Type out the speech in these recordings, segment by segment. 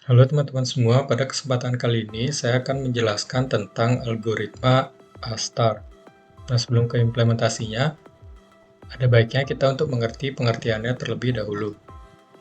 Halo teman-teman semua, pada kesempatan kali ini saya akan menjelaskan tentang algoritma A-star. Nah, sebelum ke implementasinya, ada baiknya kita untuk mengerti pengertiannya terlebih dahulu.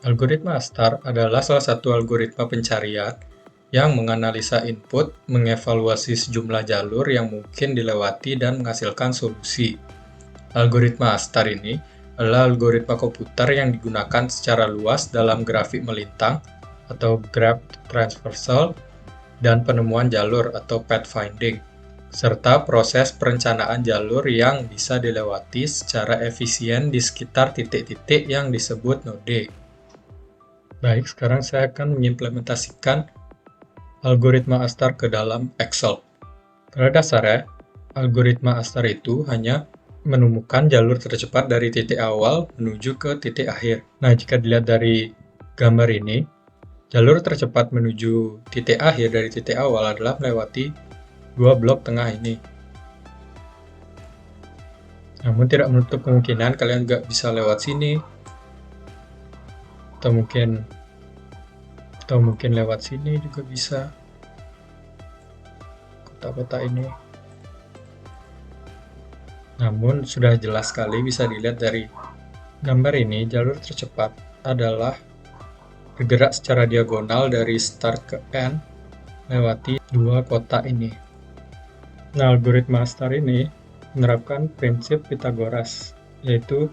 Algoritma A-star adalah salah satu algoritma pencarian yang menganalisa input, mengevaluasi sejumlah jalur yang mungkin dilewati dan menghasilkan solusi. Algoritma A-star ini adalah algoritma komputer yang digunakan secara luas dalam grafik melintang atau graph transversal dan penemuan jalur atau pathfinding, serta proses perencanaan jalur yang bisa dilewati secara efisien di sekitar titik-titik yang disebut node. Baik, sekarang saya akan mengimplementasikan algoritma A-star ke dalam Excel. Pada dasarnya, algoritma A-star itu hanya menemukan jalur tercepat dari titik awal menuju ke titik akhir. Nah, jika dilihat dari gambar ini, jalur tercepat menuju titik akhir dari titik awal adalah melewati dua blok tengah ini. Namun tidak menutup kemungkinan kalian nggak bisa lewat sini, atau mungkin lewat sini juga bisa. Kota-kota ini. Namun sudah jelas sekali bisa dilihat dari gambar ini, jalur tercepat adalah bergerak secara diagonal dari start ke end melewati dua kota ini. Nah, algoritma A-star ini menerapkan prinsip Pythagoras, yaitu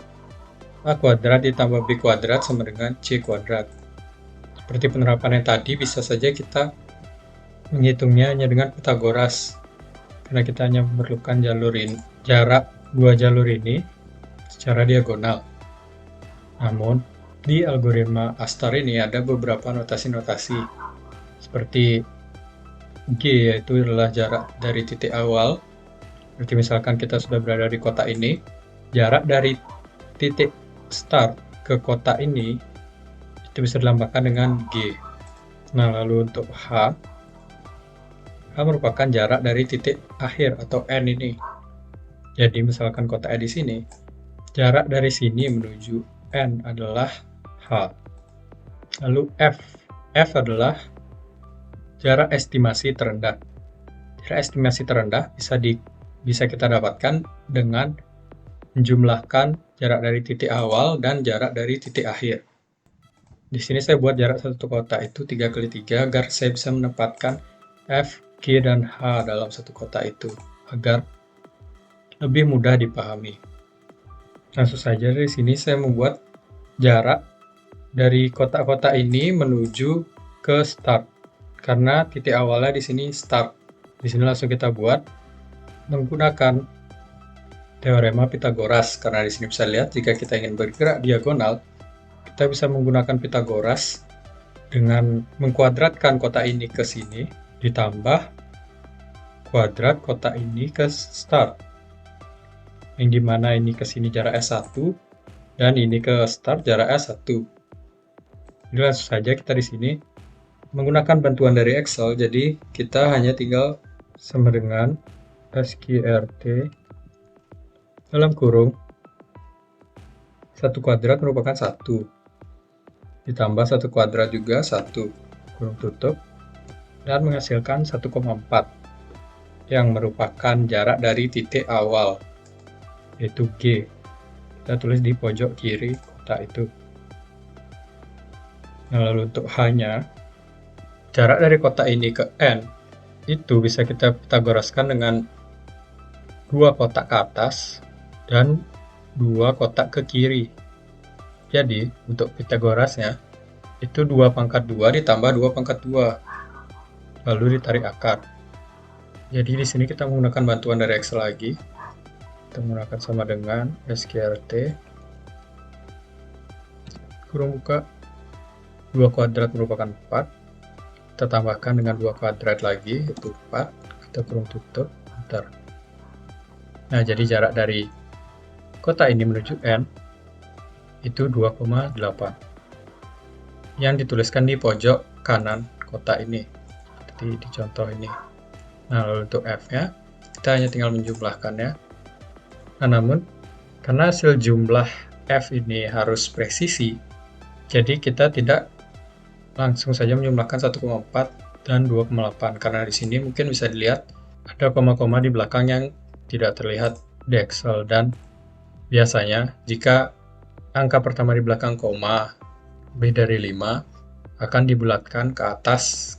A kuadrat ditambah B kuadrat sama dengan C kuadrat. Seperti penerapan yang tadi, bisa saja kita menghitungnya hanya dengan Pythagoras, karena kita hanya memerlukan jarak dua jalur ini secara diagonal. Namun, di algoritma A-star ini ada beberapa notasi-notasi, seperti G, yaitu adalah jarak dari titik awal. Seperti misalkan kita sudah berada di kota ini, jarak dari titik start ke kota ini itu bisa dilambangkan dengan G. Nah, lalu untuk H merupakan jarak dari titik akhir atau N ini. Jadi misalkan kota E di sini, jarak dari sini menuju N adalah H. Lalu F adalah jarak estimasi terendah. Jarak estimasi terendah bisa kita dapatkan dengan menjumlahkan jarak dari titik awal dan jarak dari titik akhir. Di sini saya buat jarak satu kota itu 3x3 agar saya bisa menempatkan F, G, dan H dalam satu kota itu, agar lebih mudah dipahami. Langsung saja dari sini saya membuat jarak dari kota-kota ini menuju ke start. Karena titik awalnya di sini start. Di sini langsung kita buat menggunakan teorema Pythagoras. Karena di sini bisa lihat jika kita ingin bergerak diagonal, kita bisa menggunakan Pythagoras dengan mengkuadratkan kota ini ke sini, ditambah kuadrat kota ini ke start. Yang dimana ini ke sini jarak S1, dan ini ke start jarak S1. Jadi langsung saja kita di sini menggunakan bantuan dari Excel, jadi kita hanya tinggal sama dengan SQRT dalam kurung 1 kuadrat merupakan 1, ditambah 1 kuadrat juga 1, kurung tutup, dan menghasilkan 1,4 yang merupakan jarak dari titik awal, yaitu G. Kita tulis di pojok kiri kota itu. Nah, lalu untuk H-nya, jarak dari kota ini ke N itu bisa kita Pythagoraskan dengan 2 kotak ke atas dan 2 kotak ke kiri. Jadi, untuk Pythagorasnya, itu 2 pangkat 2 ditambah 2 pangkat 2. Lalu ditarik akar. Jadi di sini kita menggunakan bantuan dari Excel lagi. Kita menggunakan sama dengan SQRT. Kurung buka. 2 kuadrat merupakan 4. Kita tambahkan dengan 2 kuadrat lagi, yaitu 4. Kita kurung tutup. Enter. Nah, jadi jarak dari kota ini menuju N itu 2,8 yang dituliskan di pojok kanan kota ini, seperti di contoh ini. Nah, lalu untuk F-nya, kita hanya tinggal menjumlahkannya. Nah, namun, karena hasil jumlah F ini harus presisi, jadi kita tidak langsung saja menjumlahkan 1,4 dan 2,8 karena di sini mungkin bisa dilihat ada koma-koma di belakang yang tidak terlihat di Excel, dan biasanya jika angka pertama di belakang koma lebih dari 5 akan dibulatkan ke atas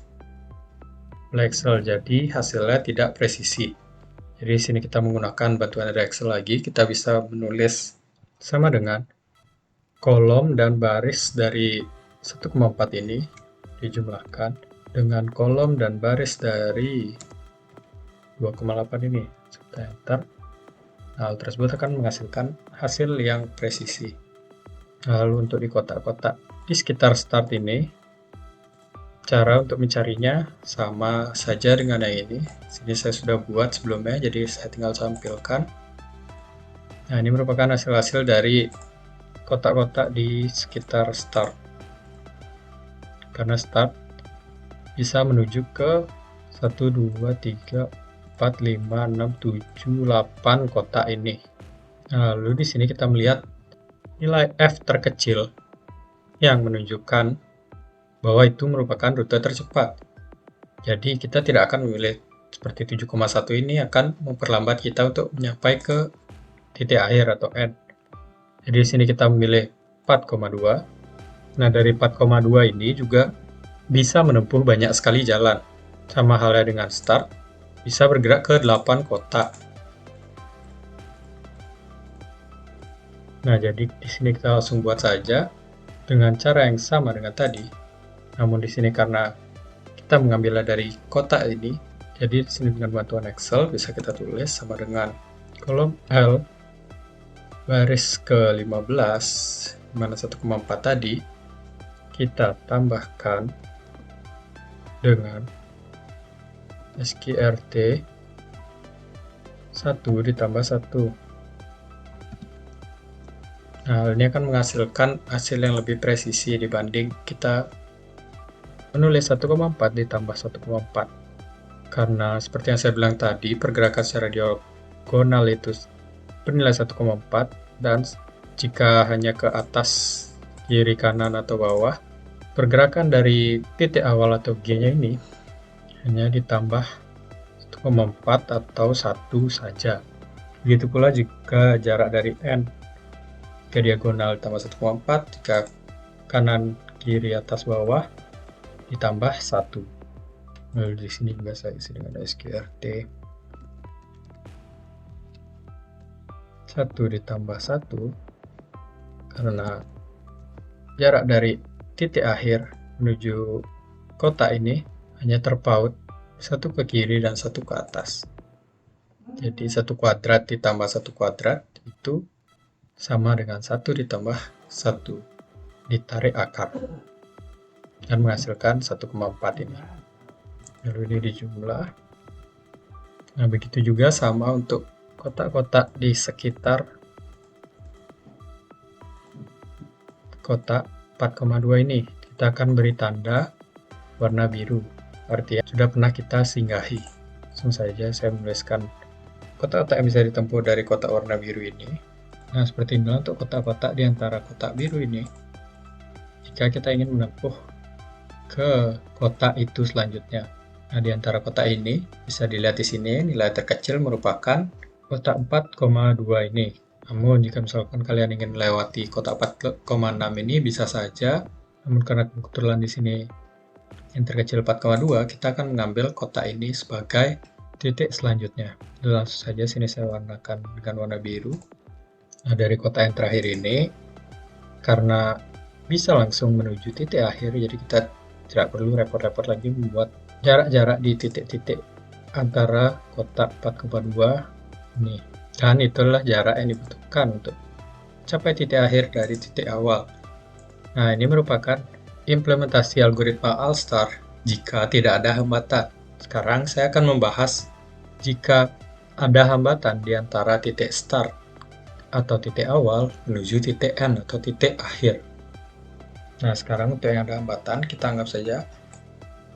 oleh Excel, jadi hasilnya tidak presisi. Jadi di sini kita menggunakan bantuan dari Excel lagi, kita bisa menulis sama dengan kolom dan baris dari 1,4 ini dijumlahkan dengan kolom dan baris dari 2,8 ini. Kita enter. Hal tersebut akan menghasilkan hasil yang presisi. Lalu untuk di kotak-kotak di sekitar start ini, cara untuk mencarinya sama saja dengan yang ini. Sini saya sudah buat sebelumnya, jadi saya tinggal tampilkan. Nah, ini merupakan hasil-hasil dari kotak-kotak di sekitar start. Karena start bisa menuju ke 1, 2, 3, 4, 5, 6, 7, 8 kotak ini. Lalu di sini kita melihat nilai F terkecil yang menunjukkan bahwa itu merupakan rute tercepat. Jadi kita tidak akan memilih seperti 7,1 ini akan memperlambat kita untuk mencapai ke titik akhir atau end. Jadi di sini kita memilih 4,2. Nah, dari 4,2 ini juga bisa menempuh banyak sekali jalan. Sama halnya dengan start, bisa bergerak ke 8 kotak. Nah, jadi di sini kita langsung buat saja dengan cara yang sama dengan tadi. Namun di sini karena kita mengambilnya dari kotak ini, jadi di sini dengan bantuan Excel bisa kita tulis sama dengan kolom L baris ke-15, mana 1,4 tadi, kita tambahkan dengan SQRT 1 ditambah 1. Nah, ini akan menghasilkan hasil yang lebih presisi dibanding kita menulis 1,4 ditambah 1,4. Karena seperti yang saya bilang tadi, pergerakan secara diagonal itu bernilai 1,4, dan jika hanya ke atas, kiri, kanan, atau bawah, pergerakan dari titik awal atau G-nya ini hanya ditambah 1,4 atau 1 saja. Begitu pula jika jarak dari N ke diagonal tambah 1,4, jika kanan, kiri, atas, bawah ditambah 1. Lalu di sini juga saya isi dengan SQRT 1 ditambah 1 karena jarak dari titik akhir menuju kotak ini hanya terpaut satu ke kiri dan satu ke atas. Jadi 1 kuadrat ditambah 1 kuadrat itu sama dengan 1 ditambah 1 ditarik akar dan menghasilkan 1,4 ini. Lalu ini dijumlah. Nah, begitu juga sama untuk kotak-kotak di sekitar kotak 4,2 ini. Kita akan beri tanda warna biru, artinya sudah pernah kita singgahi. Langsung saja saya menuliskan kotak-kotak yang bisa ditempuh dari kotak warna biru ini. Nah, seperti inilah untuk kotak-kotak di antara kotak biru ini. Jika kita ingin menempuh ke kotak itu selanjutnya. Nah, di antara kotak ini bisa dilihat di sini nilai terkecil merupakan kotak 4,2 ini. Namun jika misalkan kalian ingin melewati kotak 4,6 ini bisa saja. Namun karena kebetulan di sini yang terkecil 4,2, kita akan mengambil kotak ini sebagai titik selanjutnya. Langsung saja sini saya warnakan dengan warna biru. Nah, dari kotak yang terakhir ini karena bisa langsung menuju titik akhir, jadi kita tidak perlu repot-repot lagi membuat jarak-jarak di titik-titik antara kotak 4,2 ini. Dan itulah jarak yang dibutuhkan untuk capai titik akhir dari titik awal. Nah, ini merupakan implementasi algoritma All-Star jika tidak ada hambatan. Sekarang saya akan membahas jika ada hambatan di antara titik start atau titik awal menuju titik end atau titik akhir. Nah, sekarang untuk yang ada hambatan, kita anggap saja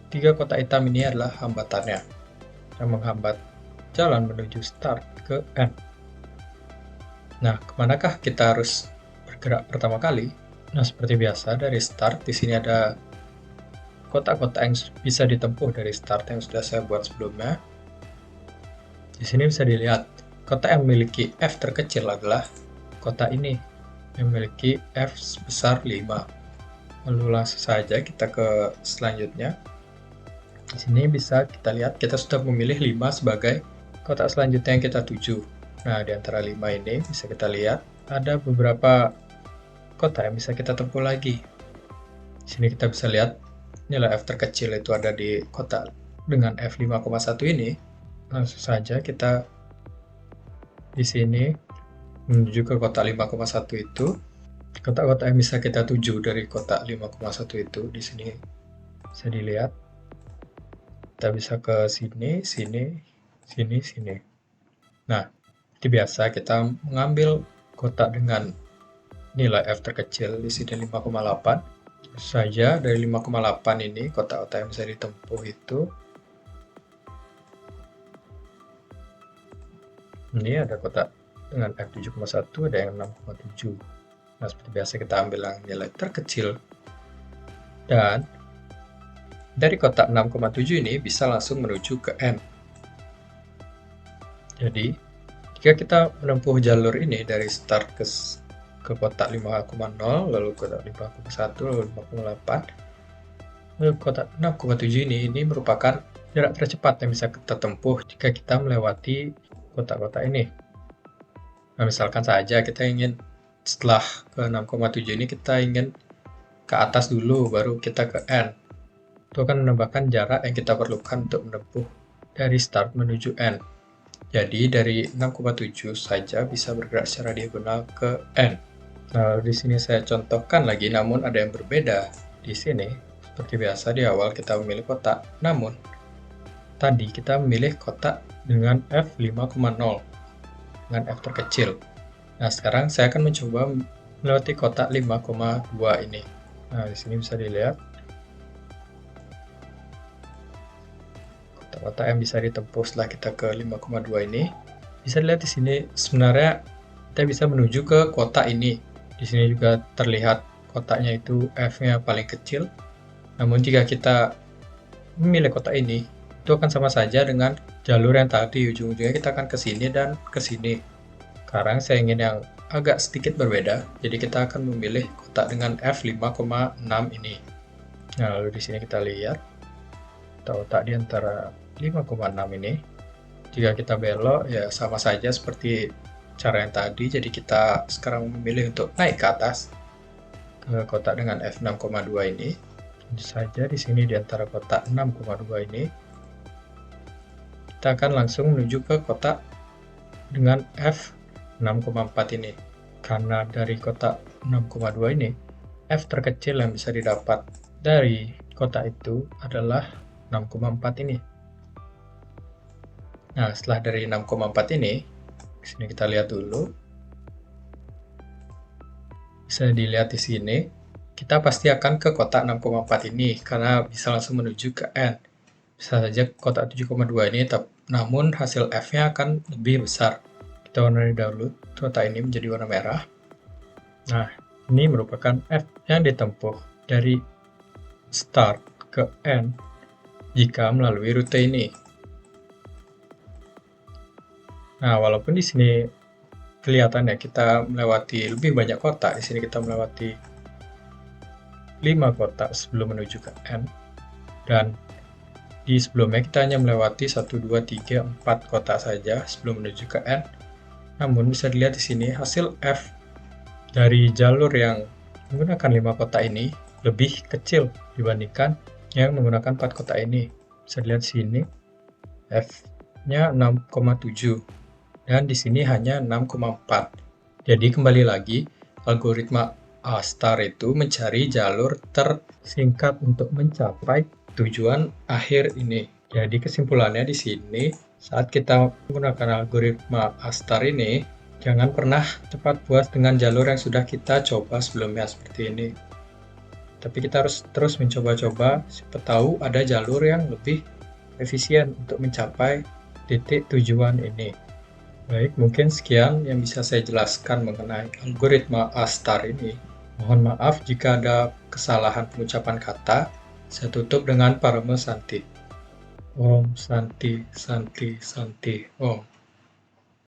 3 kotak hitam ini adalah hambatannya yang menghambat jalan menuju start ke end. Nah, kemanakah kita harus bergerak pertama kali? Nah, seperti biasa dari start, di sini ada kotak-kotak yang bisa ditempuh dari start yang sudah saya buat sebelumnya. Di sini bisa dilihat, kotak yang memiliki F terkecil adalah kotak ini, yang memiliki F sebesar 5. Lalu langsung saja kita ke selanjutnya. Di sini bisa kita lihat, kita sudah memilih 5 sebagai kotak selanjutnya yang kita tuju. Nah, di antara 5 ini bisa kita lihat, ada beberapa kotak yang bisa kita tempuh lagi. Di sini kita bisa lihat, nilai F terkecil itu ada di kotak dengan F 5,1 ini. Langsung saja kita di sini menuju ke kotak 5,1 itu. Kotak-kotak yang bisa kita tuju dari kotak 5,1 itu di sini bisa dilihat. Kita bisa ke sini, sini, sini, sini. Nah, seperti biasa kita mengambil kotak dengan nilai F terkecil di sini 5,8. Saja dari 5,8 ini kotak-kotak yang bisa ditempuh itu. Ini ada kotak dengan F 7,1, ada yang 6,7. Nah, seperti biasa kita ambil yang nilai terkecil. Dan dari kotak 6,7 ini bisa langsung menuju ke N. Jadi, jika kita menempuh jalur ini dari start ke kotak 5,0, lalu kotak 5,1, lalu 5,8, lalu kotak 6,7 ini merupakan jarak tercepat yang bisa kita tempuh jika kita melewati kotak-kotak ini. Nah, misalkan saja kita ingin setelah ke 6,7 ini kita ingin ke atas dulu, baru kita ke N. Itu akan menambahkan jarak yang kita perlukan untuk menempuh dari start menuju N. Jadi dari 6,7 saja bisa bergerak secara diagonal ke N. Nah, di sini saya contohkan lagi, namun ada yang berbeda. Di sini, seperti biasa di awal kita memilih kotak, namun tadi kita memilih kotak dengan F 5,0 dengan F terkecil. Nah, sekarang saya akan mencoba melewati kotak 5,2 ini. Nah, di sini bisa dilihat kotak-kotak yang bisa ditempuh setelah kita ke 5,2 ini. Bisa dilihat di sini sebenarnya kita bisa menuju ke kotak ini. Di sini juga terlihat kotaknya itu F-nya paling kecil. Namun jika kita memilih kotak ini, itu akan sama saja dengan jalur yang tadi. Ujung-ujungnya kita akan ke sini dan ke sini. Sekarang saya ingin yang agak sedikit berbeda, jadi kita akan memilih kotak dengan F 5,6 ini. Nah, lalu di sini kita lihat kotak di antara 5,6 ini. Jika kita belok, ya sama saja seperti cara yang tadi, jadi kita sekarang memilih untuk naik ke atas ke kotak dengan F 6,2 ini. Tentu saja di sini di antara kotak 6,2 ini, kita akan langsung menuju ke kotak dengan F 6,4 ini. Karena dari kotak 6,2 ini, F terkecil yang bisa didapat dari kotak itu adalah 6,4 ini. Nah, setelah dari 6,4 ini, di sini kita lihat dulu. Bisa dilihat di sini, kita pasti akan ke kotak 6,4 ini karena bisa langsung menuju ke N. Bisa saja kotak 7,2 ini, namun hasil F-nya akan lebih besar. Kita warnai dahulu kotak ini menjadi warna merah. Nah, ini merupakan F yang ditempuh dari start ke N jika melalui rute ini. Nah, walaupun di sini kelihatannya kita melewati lebih banyak kotak, di sini kita melewati 5 kotak sebelum menuju ke N, dan di sebelumnya kita hanya melewati 1, 2, 3, 4 kotak saja sebelum menuju ke N. Namun bisa dilihat di sini hasil F dari jalur yang menggunakan 5 kotak ini lebih kecil dibandingkan yang menggunakan 4 kotak ini. Bisa dilihat di sini F-nya 6,7 dan di sini hanya 6,4. Jadi kembali lagi, algoritma A-star itu mencari jalur tersingkat untuk mencapai tujuan akhir ini. Jadi kesimpulannya di sini, saat kita menggunakan algoritma A-star ini, jangan pernah cepat puas dengan jalur yang sudah kita coba sebelumnya seperti ini. Tapi kita harus terus mencoba-coba, siapa tahu ada jalur yang lebih efisien untuk mencapai titik tujuan ini. Baik, mungkin sekian yang bisa saya jelaskan mengenai algoritma A-star ini. Mohon maaf jika ada kesalahan pengucapan kata. Saya tutup dengan Parama Santi. Om Santi Santi Santi Om.